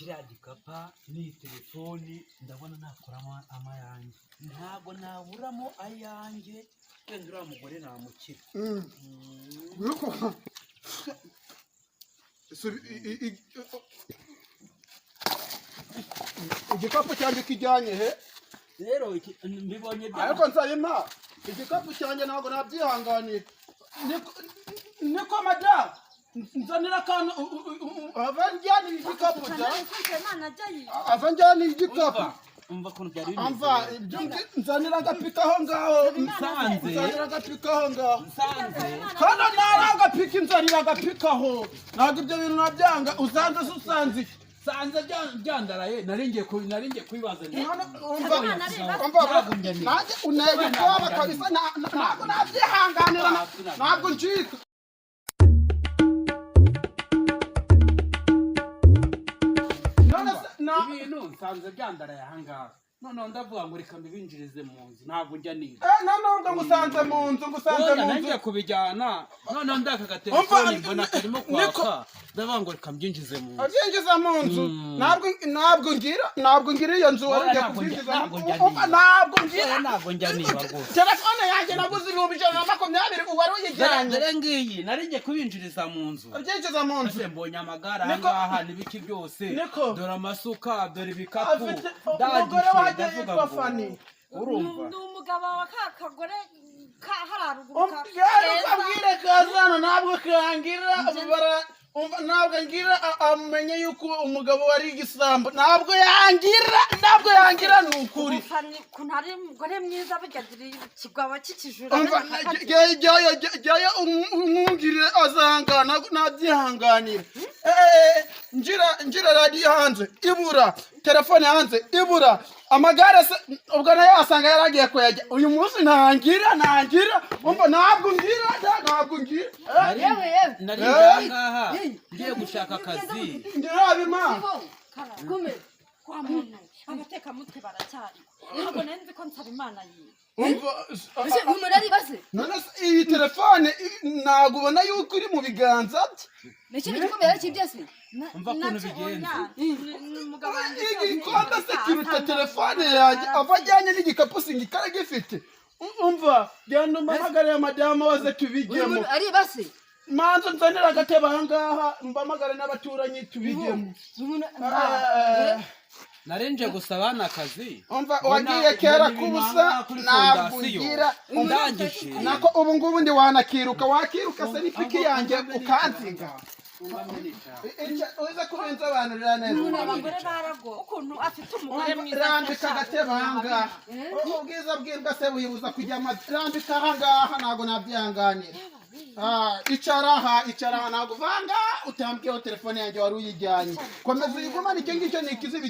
kiriya gikapa ni telefoni ndabona nakuramo amayange ntabwo naburamo ayange wenda uriya mugore namukira igikapu cyanjye kijyanye he rero mbibonye ariko nsayima igikapu cyanjye ntabwo nabyihanganira niko madamu nzanira akantu avanjyanira igikapu avanjyanira igikapu umva kuntu byari bimeze nzanira agapika aho ngaho nzanira agapika aho ngaho kandi nari agapika nzanira agapika aho ntabwo ibyo bintu nabyanga usanze byandaraye naringiye kubibaza nanjye unege ubwoba kabisa ntabwo nabyihanganira ntabwo ncika ibintu nsanze byandaraye ahangaha noneho ndavuga ngo reka mbibinjirize mu nzu ntabwo njya niba noneho ngusanze mu nzu nanjye kubijyana noneho ndaka agatelefoni mbona karimo kwaka ndavuga ngo reka mbyinjize mu nzu abyinjiza mu nzu ntabwo ngira iyo nzu warujya kubyinjiza ntabwo njya niba rwose telefone yanjye naguze 120 wari uyijyanye dore ngiyi naringiye kubinjiriza mu nzu abyinjiza mu nzu mbonye amagara ahangaha n'ibiki byose dore amasuka dore ibikapu ndangije ndavuga ngo urumva ni umugabo wa kakagore hararuguru abwire kazana ntabwo kangira ntabwo ngira amenye yuko umugabo wari igisambo ntabwo yangira ni ukuri kuntu ari umugore mwiza bugadira ikigwabo cy'ikijura jyayo umwungirire azangana nabyihanganira ngira radiyo hanze ibura telefone hanze ibura amagare se ubwo nayo wasanga yaragiye kuyajya uyu munsi ntangira ntabwo ngira nari ngaha ngiye gushaka akazi ndirabima kume kwa muntu abateka mutwe baracyari ntabwo nenzi ko nsaba imana yiwe none iyi telefone ntabwo ubona yuko iri mu biganza bye n'ikintu gikomeye cy'ibyose umva kuntu bigenze igikombe se kiruta telefone yanjye ava ajyanye n'igikapu singikara gifite umva genda umpamagare madamu waze tubijyemo aribase manzo nzanira agatebe ahangaha mbamagare n'abaturanyi tubijyemo narinje gusaba n'akazi umva wagiye kera kubusa ntabwo ngira ndangije nako ubu ngubu ndi wakiruka se n'ipiki yanjye ukansiga uza kubinsobanurira neza abagore barago ukuntu afite umugore mwiza rambika agatebe ahangaha ubwiza bw'imbwa se buyibuza kujya rambika ahangaha ntabwo nabyihanganira icara aha ntabwo uvanga utambwiyeho telefone yanjye wari uyijyanye komeza uyigumane icyo ngicyo ni ikizibi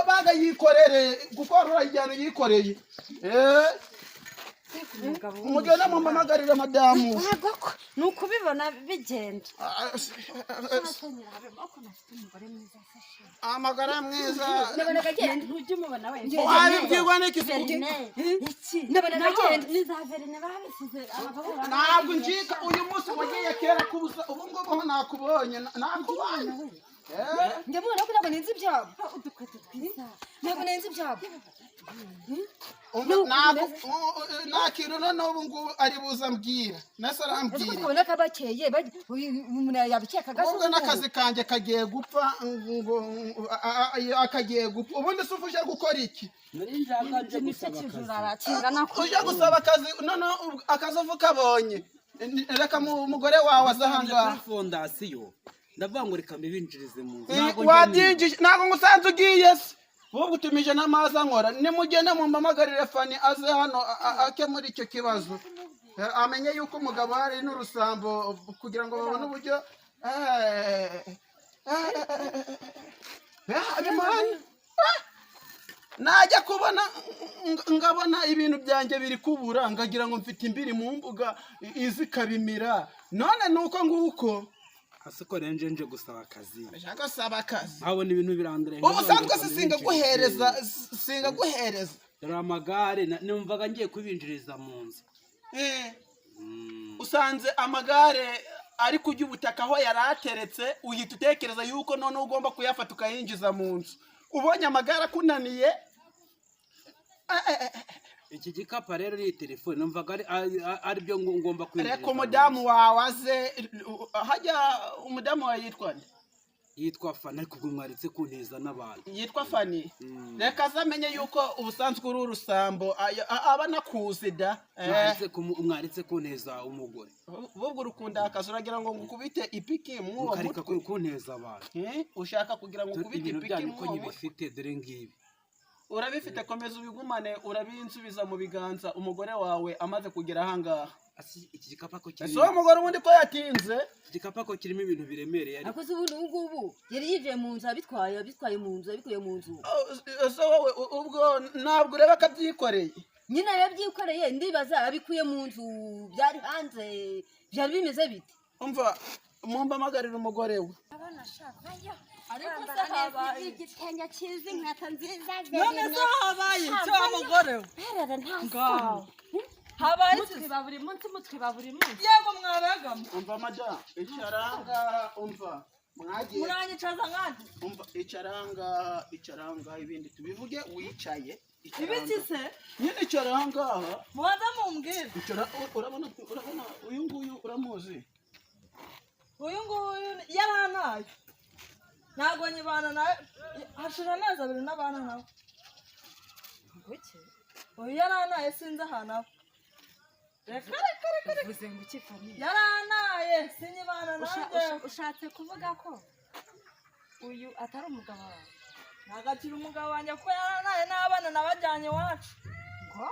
baga yikorere kuko wari urayijyana uyikoreye umugeni mumuhamagarire madamu ni ukubibona bigenda amagara mwiza ntujya umubona wese wabibwirwa n'ikisuku ntabwo njika uyu munsi wagiye kera kubuza ubu ngubu ho nakubonye njye mubona ko ntabwo nenze ibyabo ntabwo nenze ibyabo nta kintu noneho ubu ngubu ari buze ambwira nase arambwira ukabona ko abakeye umuntu yabikekaga ubwo n'akazi kanjye kagiye gupfa ubundi se ufuje gukora iki uje gusaba akazi noneho akazi uva ukabonye reka umugore wawe aza ahangaha fondasiyo ndavuga ngo reka mbibinjirize mu nzu ntabwo ngusanze ugiye se wowe utumije n'amazi ankora nimugende mumpamagarire fani aze hano akemura icyo kibazo amenye yuko umugabo hari n'urusambo kugira ngo babone uburyo najya kubona ngabona ibintu byanjye biri kubura ngagira ngo mfite imbiri mu mbuga izi kabimira none nuko nguko asiko nje gusaba akazi ashaka gusaba akazi abona ibintu birandure ubusanzwe se singa guhereza dore amagare numvaga ngiye kubinjiriza mu nzu usanze amagare ariko ujya ubutaka aho yari ateretse uhita utekereza yuko noneho ugomba kuyafata ukayinjiza mu nzu ubonye amagare akunaniye. iki gikapu rero ni telefone numvaga ari byo ngomba kwinjiza. reka umudamu wawe aze hajya umudamu wawe yitwa nde? yitwa Fani ariko ubwo mwaretse kunteza n'abantu. yitwa Fani. reka azamenye yuko ubusanzwe uri urusambo aba anakuzi da. mwaretse kunteza umugore ubwo urukunda akazi uragira ngo ngukubite ipiki mwuwo mukareka kunteza abantu. ushaka kugira ngo ngukubite ipiki mwuwo mutwe bifite dore ngibi urabifite komeza ubigumane urabinsubiza mu biganza umugore wawe amaze kugera ahangaha. iki gikapu ko kirimo ese uwo mugore ubundi ko yatinze? iki gikapu ko kirimo ibintu biremereye ariko se ubu yari yivuye mu nzu abitwaye mu nzu abikuye mu nzu. ese wowe ubwo ntabwo ureba ko abyikoreye? nyine yabyikoreye ndibaza abikuye mu nzu byari hanze byari bimeze bite? umva mumpamagarira umugore we. abana shaka ariko se habaye igitenge cyiza inkweto nziza none se habaye cyo mugore we herere ntasaho habaye mutwiba buri munsi mutwiba buri munsi yego mwaragamo. umva madam icaranga umva mwagiye muranyicaza nkandi umva icaranga ibindi tubivuge wicaye. ibiki se nyine icaranga mubanza mumbwire. urabona uyu nguyu uramuzi? uyu nguyu yaranaye ntabwo nyibana nawe hashira amezi abiri n'abana nawe. uyu yaranaye sinzi ahantu aba. reka uvuze ngo iki Fani? yaranaye sinyibana nanjye. ushatse kuvuga ko uyu atari umugabo wawe? ntabwo akiri umugabo wanjye kuko yaranaye n'abana nabajyanye iwacu. ngo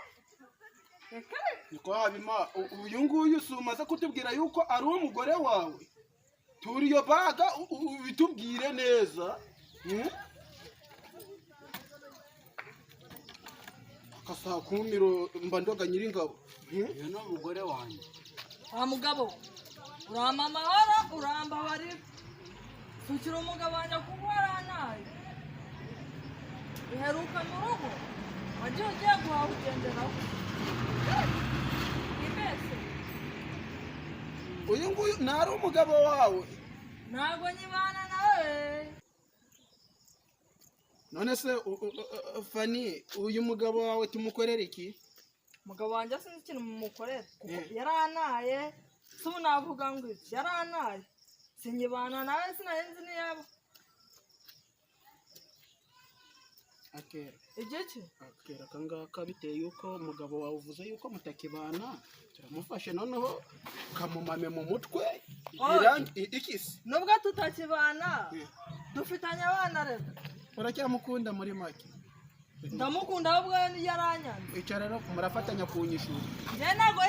reka niko habima uyu nguyu si umaze kutubwira yuko ari umugore wawe? turi iyo baga ubitubwire neza. akasakumiro mba ndoga nyiringabo. uyu ni umugore wanjye. wa mugabo uramba amahoro urambabarira sukira umugabo wanjye kuko yaranaye uheruka mu rugo wagiye ugiye guhaha ugenderaho. ibese uyu nguyu ntari umugabo wawe? ntabwo nyibana nawe. none se Fani uyu mugabo wawe tumukorera iki? umugabo wanjye sinzi ikintu mumukorera kuko yaranaye si ubu navuga ngo iki yaranaye sinyibana nawe sinarenze niyaba. igiki akera akangaka biteye yuko umugabo wawe uvuze yuko mutakibana turamufashe noneho kamumame mu mutwe. ikisi nubwo tutakibana dufitanye abana rero. uracyamukunda muri make? ndamukunda ahubwo yaranyanze. icara rero murafatanya kunyishura. njye ntabwo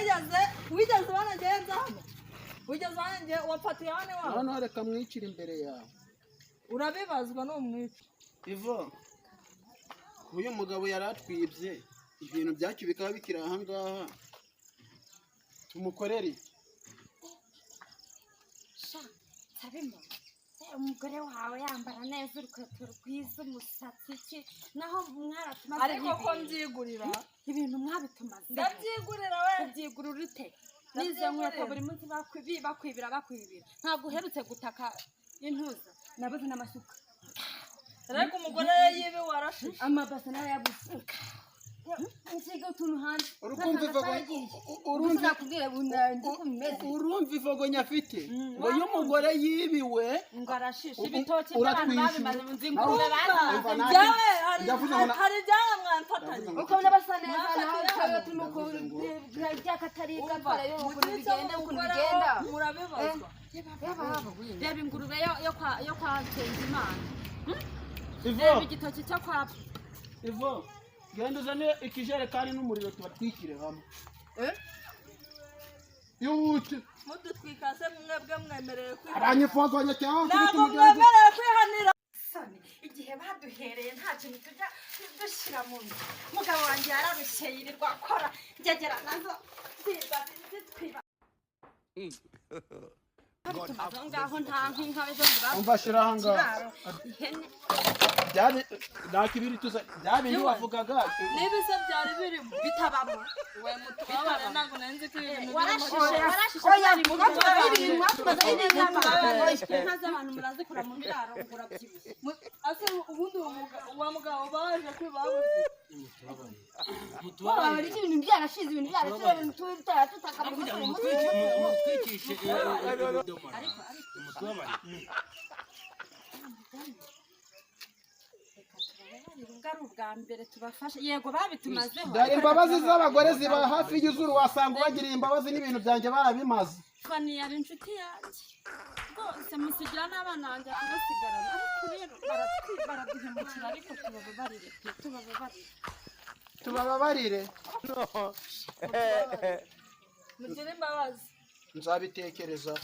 wigeze banagenza hano wigeze wanjye wapfatiye hano iwawe. noneho reka mwicire imbere yawe urabibazwa n'umwica. ivo uyu mugabo yari atwibye ibintu byacu bikaba bikiri ahangaha tumukorere iki? sabimo umugore wawe yambara neza urukweto rwiza umusatsi iki naho mwaratumaze ariko ko mbyigurira ibintu mwabitumaze ndabyigurira we ubyigurira ute? n'izo nkweto buri munsi bakwibira ntabwo uherutse gutaka intuza nabuze n'amasuka. ariko umugore yibi warashize amabase nayo yabuze nsiga utuntu hanze. urumva ivogonya afite ngo iyo umugore yibiwe ngo arashishe ibitoki by'abantu babimaze mu nzingurube hari ibyaha mwamfatanye ukabona basa neza nawe ukabona tumukuntu by'akataribwa ukuntu bigenda murabibazwa. reba ingurube yo kwa Nsengimana. reba igitoki cyo kwa ivo genda uzane ikijerekani n'umuriro tubatwikire hamwe. yihute mudutwika se mwebwe mwemereye kwihanira. abanyifozanya cyangwa ntabwo mwemereye kwihanira. igihe baduhereye nta kintu tujya dushyira mu nzu umugabo wanjye yararushye yirirwa akora ngegera nazo zitwiba aho ngaho nta nk'inka zo umva shira ahangaha ihene nakibiri tuza byabindi wavugaga niba se byari birimo bitabamo we mutubabare ntabwo nari nzi ko ibintu warashishe birimo inka z'abantu murazikura mu biraro urabyibushye ase ubundi uwo mugabo baje kwibabuze wabara ibintu byarashize ibintu byarashize ibintu tutara tutaka mu mutwikishe ngari ubwa mbere tubafashe yego babitumazeho dore imbabazi z'abagore ziba hafi y'izuru wasanga ubagiriye imbabazi n'ibintu byanjye barabimaze fani yari inshuti yanjye rwose musigira n'abana banjye akabasigarana ariko rero baraduhemukira ariko tubababarire mugire imbabazi nzabitekereza